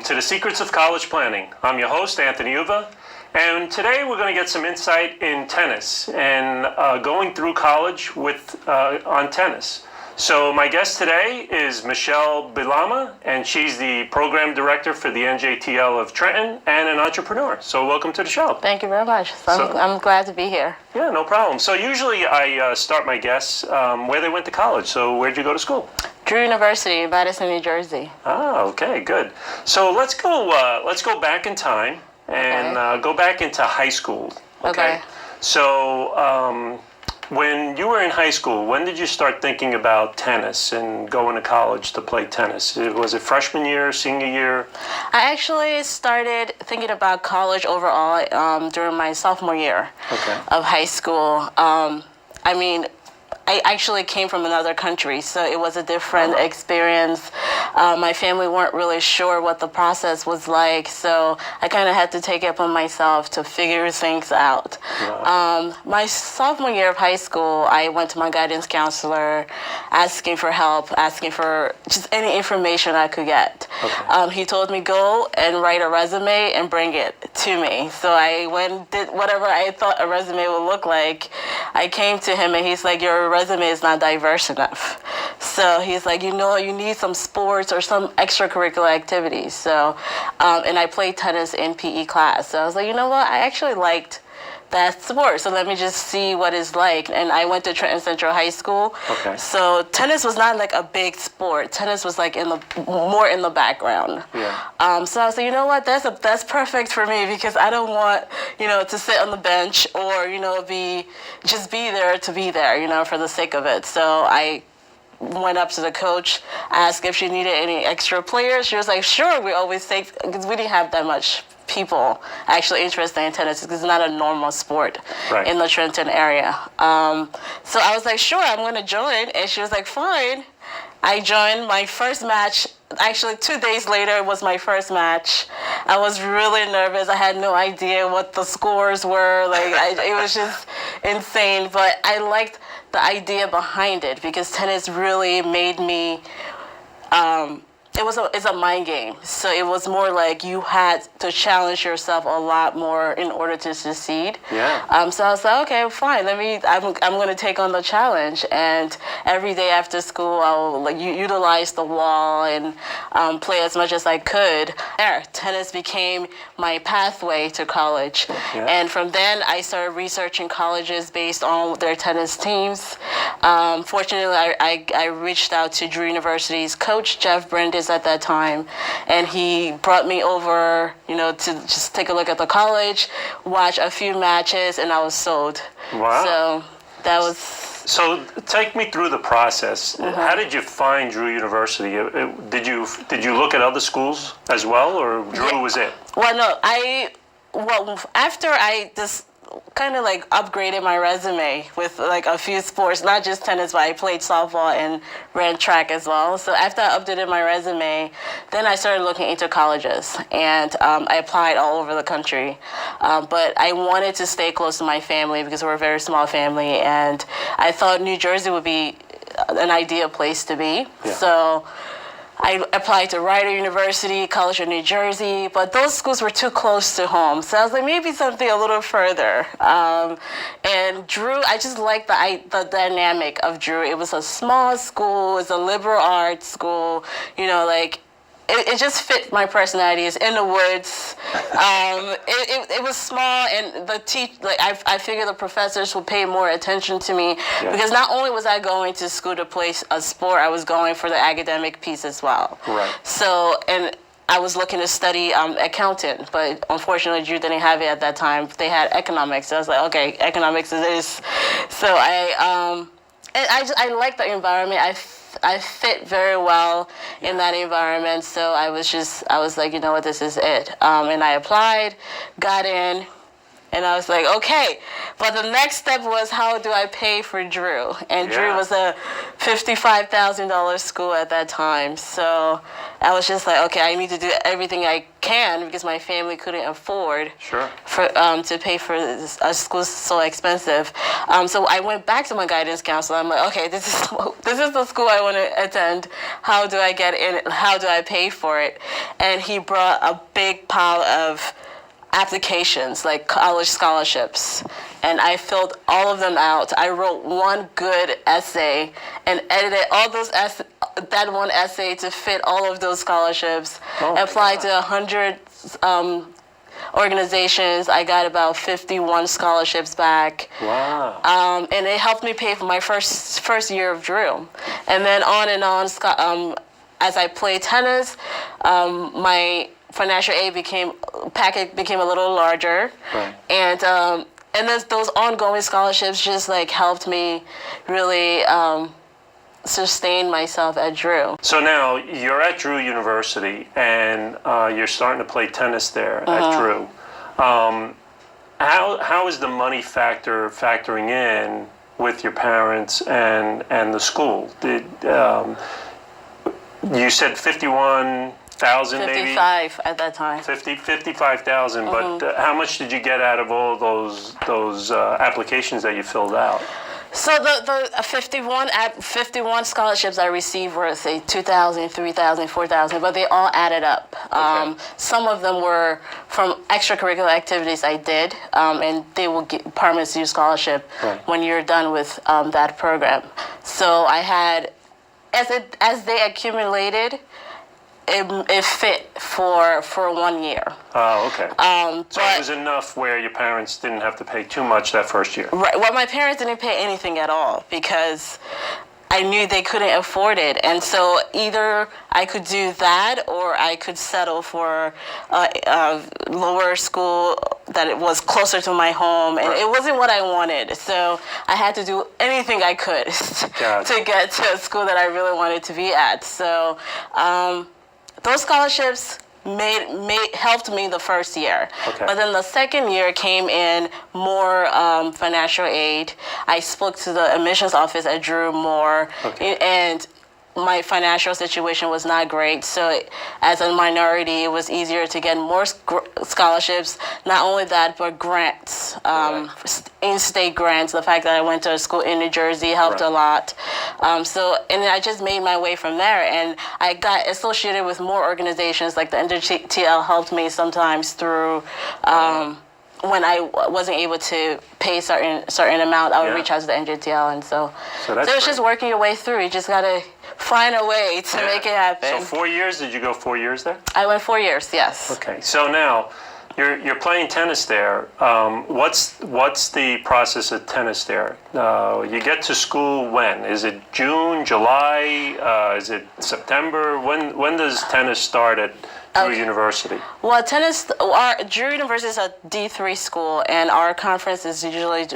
to the Secrets of College Planning. I'm your host, Anthony Uva, and today we're going to get some insight in tennis and going through college on tennis. So my guest today is Michelle Bilama, and she's the program director for the NJTL of Trenton and an entrepreneur. So welcome to the show. Thank you very much. I'm glad to be here. Yeah, no problem. So usually I start my guests where they went to college. So where'd you go to school? Drew University in Madison, New Jersey. Ah, okay, good. So let's go back in time and go back into high school. Okay. So when you were in high school, when did you start thinking about tennis and going to college to play tennis? Was it freshman year, senior year? I actually started thinking about college overall during my sophomore year of high school. I actually came from another country, so it was a different experience. My family weren't really sure what the process was like, so I kind of had to take it upon myself to figure things out. Wow. My sophomore year of high school, I went to my guidance counselor asking for help, asking for just any information I could get. Okay. He told me, go and write a resume and bring it to me. So I went and did whatever I thought a resume would look like. I came to him and he's like, your resume is not diverse enough. So he's like, you need some sports or some extracurricular activities. So, and I played tennis in PE class. So I was like, you know what? I actually liked that sport. So let me just see what it's like. And I went to Trenton Central High School. Okay. So tennis was not like a big sport. Tennis was like more in the background. Yeah. So I was like, you know what? That's perfect for me because I don't want, to sit on the bench or, be there to be there, for the sake of it. So I went up to the coach, asked if she needed any extra players. She was like, sure, we always take, because we didn't have that much people actually interested in tennis because it's not a normal sport in the Trenton area. So I was like, sure, I'm going to join. And she was like, fine. I joined my first match. Actually, 2 days later was my first match. I was really nervous. I had no idea what the scores were. It was just insane. But I liked the idea behind it because tennis really made me it's a mind game. So it was more like you had to challenge yourself a lot more in order to succeed. Yeah. So I was like, okay, fine. I'm going to take on the challenge. And every day after school, I'll utilize the wall and play as much as I could. Tennis became my pathway to college. Yeah. And from then, I started researching colleges based on their tennis teams. Fortunately, I reached out to Drew University's coach, Jeff Brindis, at that time, and he brought me over, to just take a look at the college, watch a few matches, and I was sold. Wow. So that was... So take me through the process. Mm-hmm. How did you find Drew University? Did you look at other schools as well, or Drew was it? Well, no, after I just kind of upgraded my resume with a few sports, not just tennis, but I played softball and ran track as well. So after I updated my resume, then I started looking into colleges, and I applied all over the country. But I wanted to stay close to my family because we're a very small family, and I thought New Jersey would be an ideal place to be. Yeah. So I applied to Rider University, College of New Jersey, but those schools were too close to home. So I was like, maybe something a little further. And Drew, I just liked the dynamic of Drew. It was a small school, it's a liberal arts school, it just fit my personality. It's in the woods. It was small, and I figured the professors would pay more attention to me because not only was I going to school to play a sport, I was going for the academic piece as well. Right. So, and I was looking to study accountant, but unfortunately Drew didn't have it at that time. They had economics. So I was like, okay, economics it is. So I liked the environment. I fit very well in that environment, so I was like, you know what, this is it. And I applied, got in, And I was like, okay. But the next step was, how do I pay for Drew? And Drew Yeah. was a $55,000 school at that time. So I was just like, okay, I need to do everything I can because my family couldn't afford Sure. to pay for this. A school so expensive. So I went back to my guidance counselor. I'm like, okay, this is the school I want to attend. How do I get in? How do I pay for it? And he brought a big pile of applications, like college scholarships, and I filled all of them out. I wrote one good essay and edited all those that one essay to fit all of those scholarships. Oh my Applied God. to 100 organizations. I got about 51 scholarships back. Wow. And it helped me pay for my first year of Drew. And then on and on, as I played tennis, my financial aid packet became a little larger, Right. and those ongoing scholarships just like helped me really sustain myself at Drew. So now you're at Drew University and you're starting to play tennis there at Drew. How is the money factoring in with your parents and the school? You said 51,000 maybe? 55 at that time. 55,000, but how much did you get out of all those applications that you filled out? So the 51 scholarships I received were, say, 2,000, 3,000, 4,000, but they all added up. Okay. Some of them were from extracurricular activities I did, and they will get permanent student scholarship Right. when you're done with that program. So I had, as they accumulated, it fit for 1 year. Oh, okay. So but- it was enough where your parents didn't have to pay too much that first year. Right. Well, my parents didn't pay anything at all because I knew they couldn't afford it. And so either I could do that or I could settle for a lower school that it was closer to my home. And Right. it wasn't what I wanted. So I had to do anything I could Gotcha. to get to a school that I really wanted to be at. So those scholarships helped me the first year. Okay. But then the second year came in more financial aid. I spoke to the admissions office at Drew more, Okay. and my financial situation was not great. So as a minority, it was easier to get more scholarships. Not only that, but grants, in-state grants. The fact that I went to a school in New Jersey helped Right. a lot. And I just made my way from there. And I got associated with more organizations, like the NJTL helped me sometimes through when I wasn't able to pay certain amount, I would Yeah. reach out to the NJTL. And so that's it's just great. working your way through. You just got to find a way to Yeah. make it happen. So 4 years? Did you go 4 years there? I went 4 years, yes. Okay. So now you're playing tennis there. What's the process of tennis there? You get to school when? Is it June, July? Is it September? When does tennis start at Drew University? Well, Drew University is a D3 school, and our conference is usually,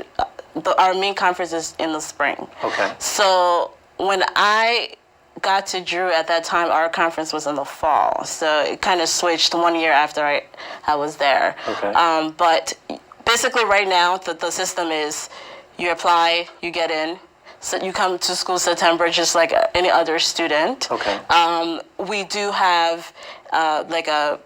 our main conference is in the spring. Okay. So when I got to Drew at that time, our conference was in the fall. So it kind of switched 1 year after I was there. Okay. But basically right now, the system is you apply, you get in. So you come to school September just like any other student. Okay. We do have like a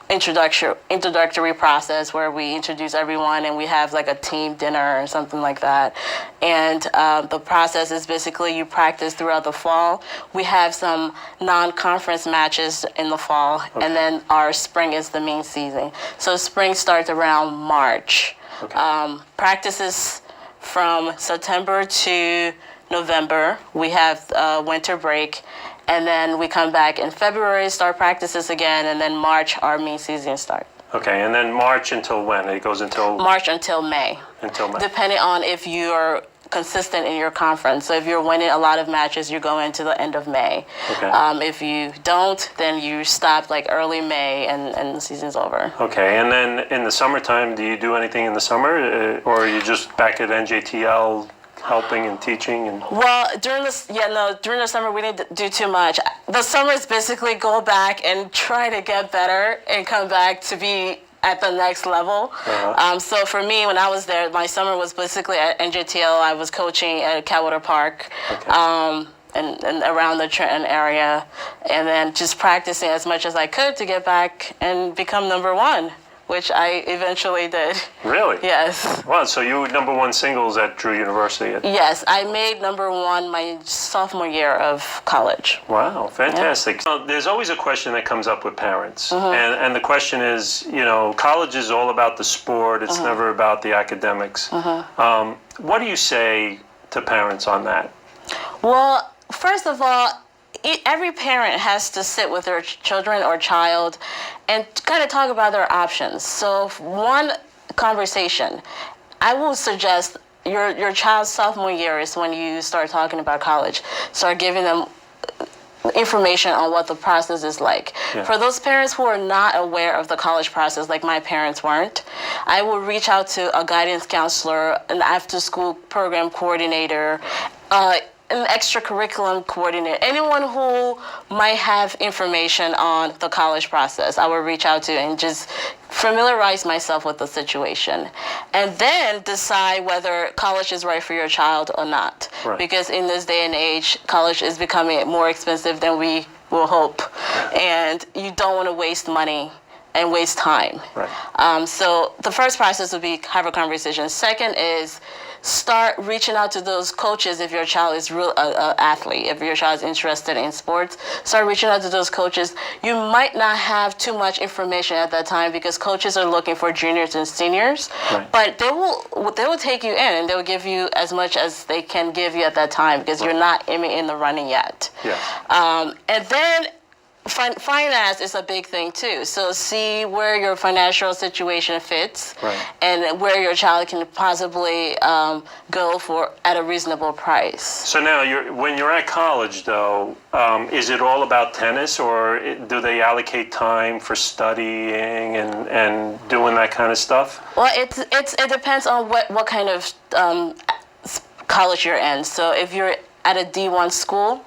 introductory process where we introduce everyone and we have like a team dinner or something like that. And the process is basically you practice throughout the fall. We have some non-conference matches in the fall, and then our spring is the main season. So spring starts around March. Okay. Practices from September to November. We have winter break. And then we come back in February, start practices again, and then March, our main season start. Okay, and then March until when? It goes until March until May, May. depending on if you're consistent in your conference. So if you're winning a lot of matches, you go into the end of May. Okay. If you don't, then you stop like early May and the season's over. Okay, and then in the summertime, do you do anything in the summer, or are you just back at NJTL helping and teaching? And Well, during the summer we didn't do too much. The summer is basically go back and try to get better and come back to be at the next level. So for me, when I was there, my summer was basically at NJTL. I was coaching at Catwater Park. And around the Trenton area, and then just practicing as much as I could to get back and become number one, which I eventually did. Really? Yes. Wow, so you were number one singles at Drew University. Yes, I made number one my sophomore year of college. Wow, fantastic. Yeah. So there's always a question that comes up with parents, and the question is, college is all about the sport, it's never about the academics. What do you say to parents on that? Well, first of all, every parent has to sit with their children or child and kind of talk about their options. So one conversation, I will suggest your child's sophomore year is when you start talking about college. Start giving them information on what the process is like. Yeah. For those parents who are not aware of the college process, like my parents weren't, I will reach out to a guidance counselor, an after-school program coordinator, an extracurriculum coordinator, anyone who might have information on the college process, I will reach out to and just familiarize myself with the situation. And then decide whether college is right for your child or not. Right. Because in this day and age, college is becoming more expensive than we will hope. And you don't want to waste money and waste time. Right. So the first process would be have a conversation. Second is start reaching out to those coaches if your child is real athlete, if your child is interested in sports. Start reaching out to those coaches. You might not have too much information at that time because coaches are looking for juniors and seniors, right. But they will take you in and they will give you as much as they can give you at that time because right. You're not in the running yet. Yeah. And then finance is a big thing too. So see where your financial situation fits, right. And where your child can possibly go for at a reasonable price. So now, when you're at college, though, is it all about tennis, or do they allocate time for studying and doing that kind of stuff? Well, it depends on what kind of college you're in. So if you're at a D1 school,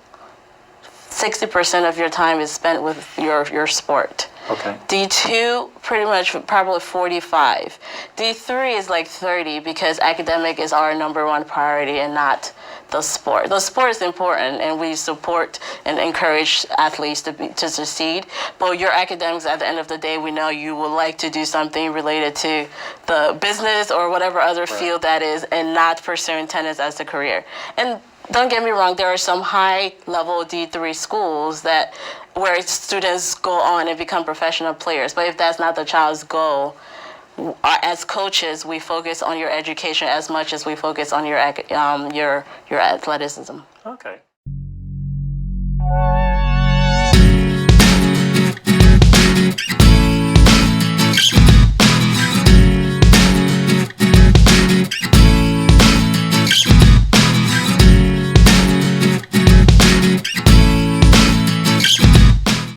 60% of your time is spent with your sport. Okay. D2, pretty much probably 45. D3 is like 30 because academic is our number one priority and not the sport. The sport is important and we support and encourage athletes to succeed. But your academics, at the end of the day, we know you would like to do something related to the business or whatever other right. field that is and not pursuing tennis as a career. And don't get me wrong, there are some high-level D3 schools where students go on and become professional players. But if that's not the child's goal, as coaches, we focus on your education as much as we focus on your athleticism. Okay.